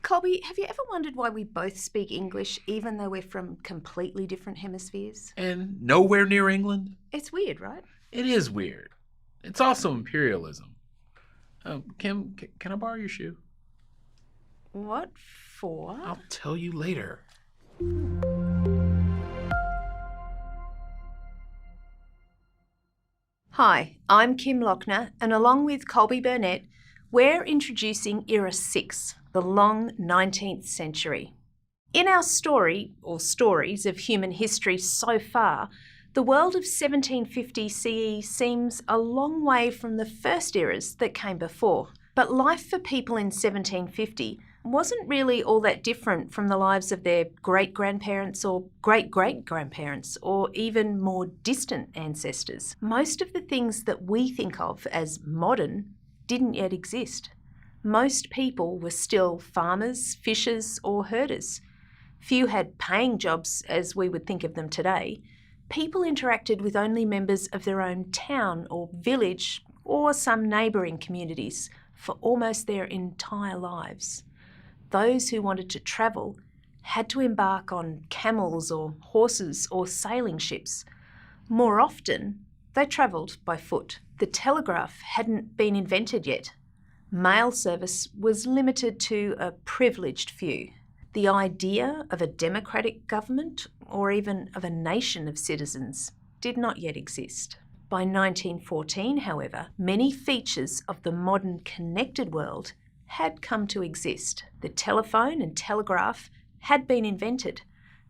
Colby, have you ever wondered why we both speak English even though we're from completely different hemispheres? And nowhere near England? It's weird, right? It is weird. It's also imperialism. Kim, can I borrow your shoe? What for? I'll tell you later. Hi, I'm Kim Lochner, and along with Colby Burnett, we're introducing Era-6, the long 19th century. In our story, or stories, of human history so far, the world of 1750 CE seems a long way from the first eras that came before. But life for people in 1750 wasn't really all that different from the lives of their great-grandparents or great-great-grandparents, or even more distant ancestors. Most of the things that we think of as modern didn't yet exist. Most people were still farmers, fishers, or herders. Few had paying jobs as we would think of them today. People interacted with only members of their own town or village or some neighbouring communities for almost their entire lives. Those who wanted to travel had to embark on camels or horses or sailing ships. More often, they travelled by foot. The telegraph hadn't been invented yet. Mail service was limited to a privileged few. The idea of a democratic government, or even of a nation of citizens, did not yet exist. By 1914, however, many features of the modern connected world had come to exist. The telephone and telegraph had been invented.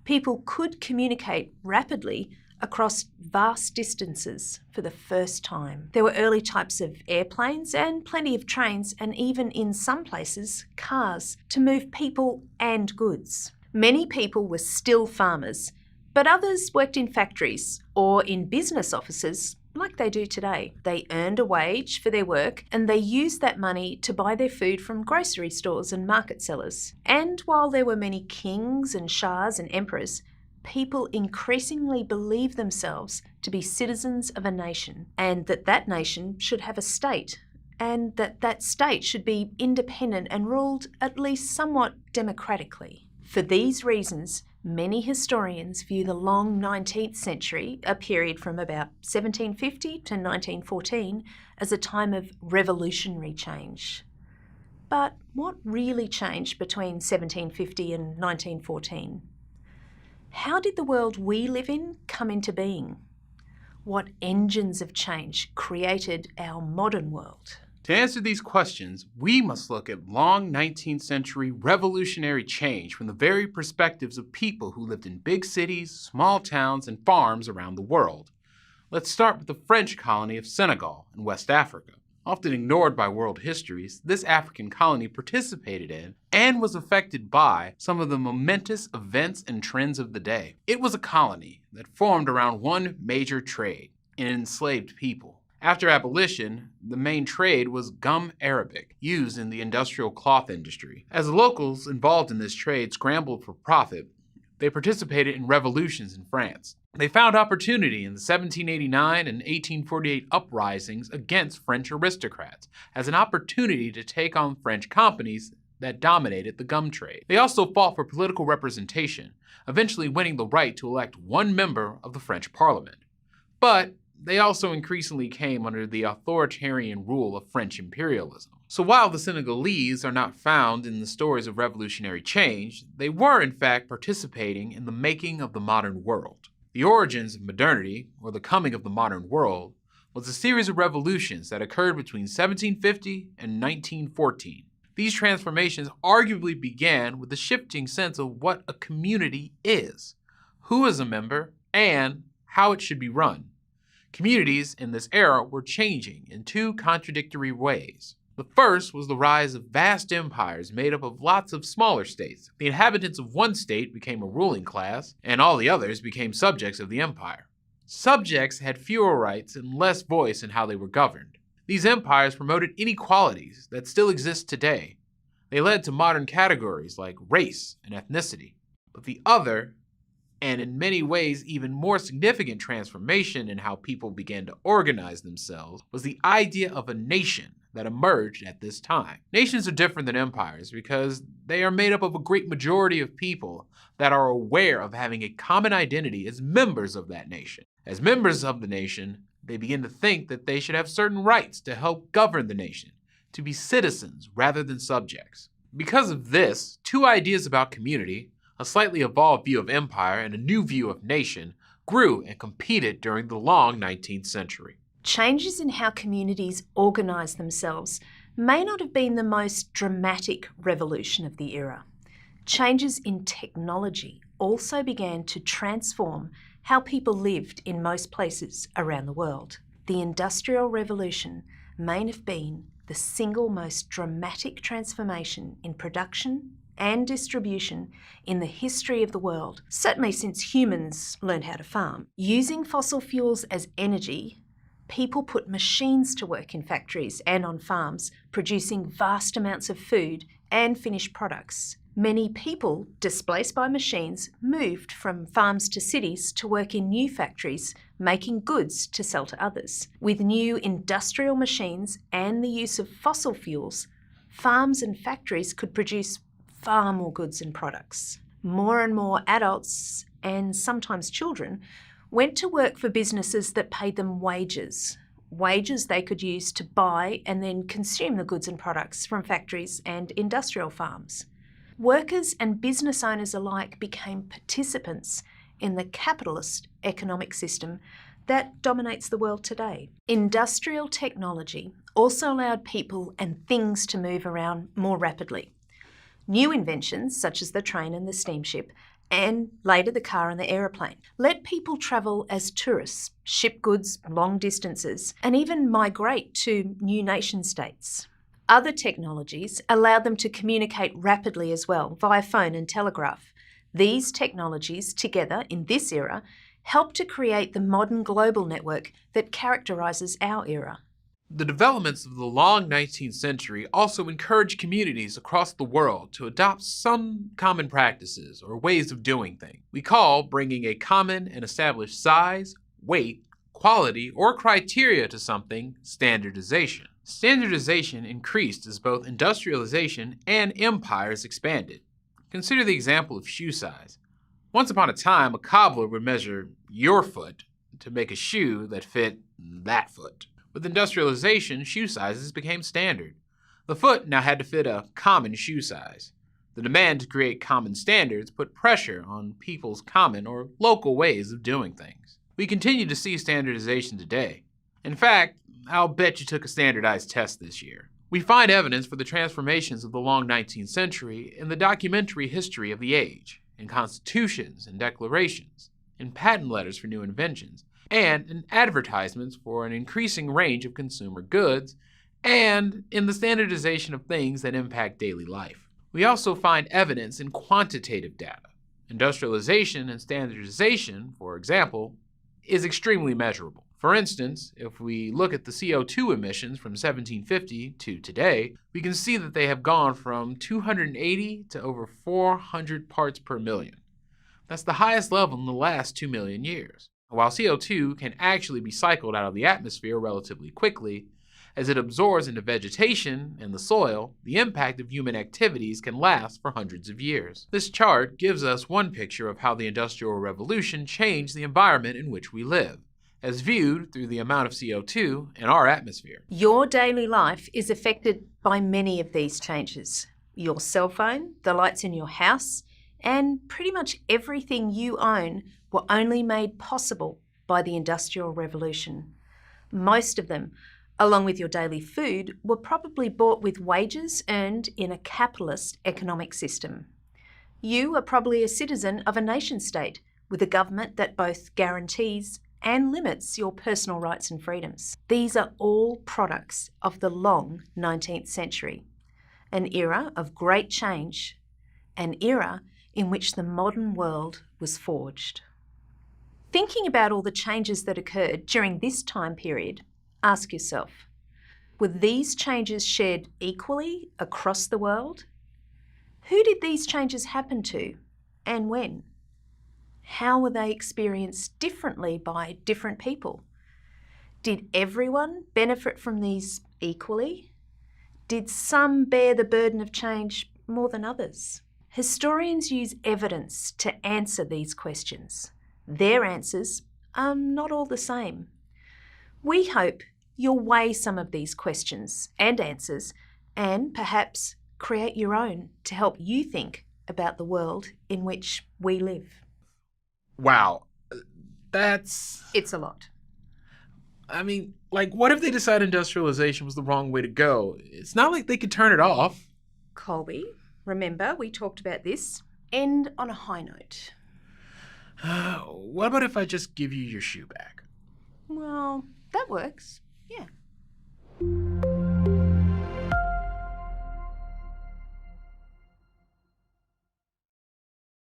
People could communicate rapidly across vast distances for the first time. There were early types of airplanes and plenty of trains, and even in some places, cars, to move people and goods. Many people were still farmers, but others worked in factories or in business offices like they do today. They earned a wage for their work, and they used that money to buy their food from grocery stores and market sellers. And while there were many kings and shahs and emperors, people increasingly believed themselves to be citizens of a nation, and that nation should have a state, and that state should be independent and ruled at least somewhat democratically. For these reasons, many historians view the long 19th century, a period from about 1750 to 1914, as a time of revolutionary change. But what really changed between 1750 and 1914? How did the world we live in come into being? What engines of change created our modern world? To answer these questions, we must look at long 19th century revolutionary change from the very perspectives of people who lived in big cities, small towns, and farms around the world. Let's start with the French colony of Senegal in West Africa. Often ignored by world histories, this African colony participated in and was affected by some of the momentous events and trends of the day. It was a colony that formed around one major trade, in enslaved people. After abolition, the main trade was gum arabic, used in the industrial cloth industry. As the locals involved in this trade scrambled for profit, they participated in revolutions in France. They found opportunity in the 1789 and 1848 uprisings against French aristocrats as an opportunity to take on French companies that dominated the gum trade. They also fought for political representation, eventually winning the right to elect one member of the French Parliament. But they also increasingly came under the authoritarian rule of French imperialism. So while the Senegalese are not found in the stories of revolutionary change, they were in fact participating in the making of the modern world. The origins of modernity, or the coming of the modern world, was a series of revolutions that occurred between 1750 and 1914. These transformations arguably began with the shifting sense of what a community is, who is a member, and how it should be run. Communities in this era were changing in two contradictory ways. The first was the rise of vast empires made up of lots of smaller states. The inhabitants of one state became a ruling class, and all the others became subjects of the empire. Subjects had fewer rights and less voice in how they were governed. These empires promoted inequalities that still exist today. They led to modern categories like race and ethnicity. But the other, and in many ways even more significant transformation in how people began to organize themselves, was the idea of a nation that emerged at this time. Nations are different than empires because they are made up of a great majority of people that are aware of having a common identity as members of that nation. As members of the nation, they begin to think that they should have certain rights to help govern the nation, to be citizens rather than subjects. Because of this, two ideas about community, a slightly evolved view of empire and a new view of nation, grew and competed during the long 19th century. Changes in how communities organise themselves may not have been the most dramatic revolution of the era. Changes in technology also began to transform how people lived in most places around the world. The Industrial Revolution may have been the single most dramatic transformation in production and distribution in the history of the world, certainly since humans learned how to farm. Using fossil fuels as energy, people put machines to work in factories and on farms, producing vast amounts of food and finished products. Many people, displaced by machines, moved from farms to cities to work in new factories, making goods to sell to others. With new industrial machines and the use of fossil fuels, farms and factories could produce far more goods and products. More and more adults, and sometimes children, went to work for businesses that paid them wages they could use to buy and then consume the goods and products from factories and industrial farms. Workers and business owners alike became participants in the capitalist economic system that dominates the world today. Industrial technology also allowed people and things to move around more rapidly. New inventions, such as the train and the steamship, and later the car and the aeroplane, let people travel as tourists, ship goods long distances, and even migrate to new nation states. Other technologies allowed them to communicate rapidly as well, via phone and telegraph. These technologies, together in this era, helped to create the modern global network that characterises our era. The developments of the long 19th century also encouraged communities across the world to adopt some common practices or ways of doing things. We call bringing a common and established size, weight, quality, or criteria to something standardization. Standardization increased as both industrialization and empires expanded. Consider the example of shoe size. Once upon a time, a cobbler would measure your foot to make a shoe that fit that foot. With industrialization, shoe sizes became standard. The foot now had to fit a common shoe size. The demand to create common standards put pressure on people's common or local ways of doing things. We continue to see standardization today. In fact, I'll bet you took a standardized test this year. We find evidence for the transformations of the long 19th century in the documentary history of the age, in constitutions and declarations, in patent letters for new inventions, and in advertisements for an increasing range of consumer goods, and in the standardization of things that impact daily life. We also find evidence in quantitative data. Industrialization and standardization, for example, is extremely measurable. For instance, if we look at the CO2 emissions from 1750 to today, we can see that they have gone from 280 to over 400 parts per million. That's the highest level in the last 2 million years. While CO2 can actually be cycled out of the atmosphere relatively quickly, as it absorbs into vegetation and the soil, the impact of human activities can last for hundreds of years. This chart gives us one picture of how the Industrial Revolution changed the environment in which we live, as viewed through the amount of CO2 in our atmosphere. Your daily life is affected by many of these changes. Your cell phone, the lights in your house, and pretty much everything you own were only made possible by the Industrial Revolution. Most of them, along with your daily food, were probably bought with wages earned in a capitalist economic system. You are probably a citizen of a nation-state with a government that both guarantees and limits your personal rights and freedoms. These are all products of the long 19th century, an era of great change, an era in which the modern world was forged. Thinking about all the changes that occurred during this time period, ask yourself, were these changes shared equally across the world? Who did these changes happen to, and when? How were they experienced differently by different people? Did everyone benefit from these equally? Did some bear the burden of change more than others? Historians use evidence to answer these questions. Their answers are not all the same. We hope you'll weigh some of these questions and answers and perhaps create your own to help you think about the world in which we live. Wow, that's... It's a lot. I mean, like, what if they decide industrialization was the wrong way to go? It's not like they could turn it off. Colby, remember we talked about this. End on a high note. What about if I just give you your shoe back? Well, that works. Yeah.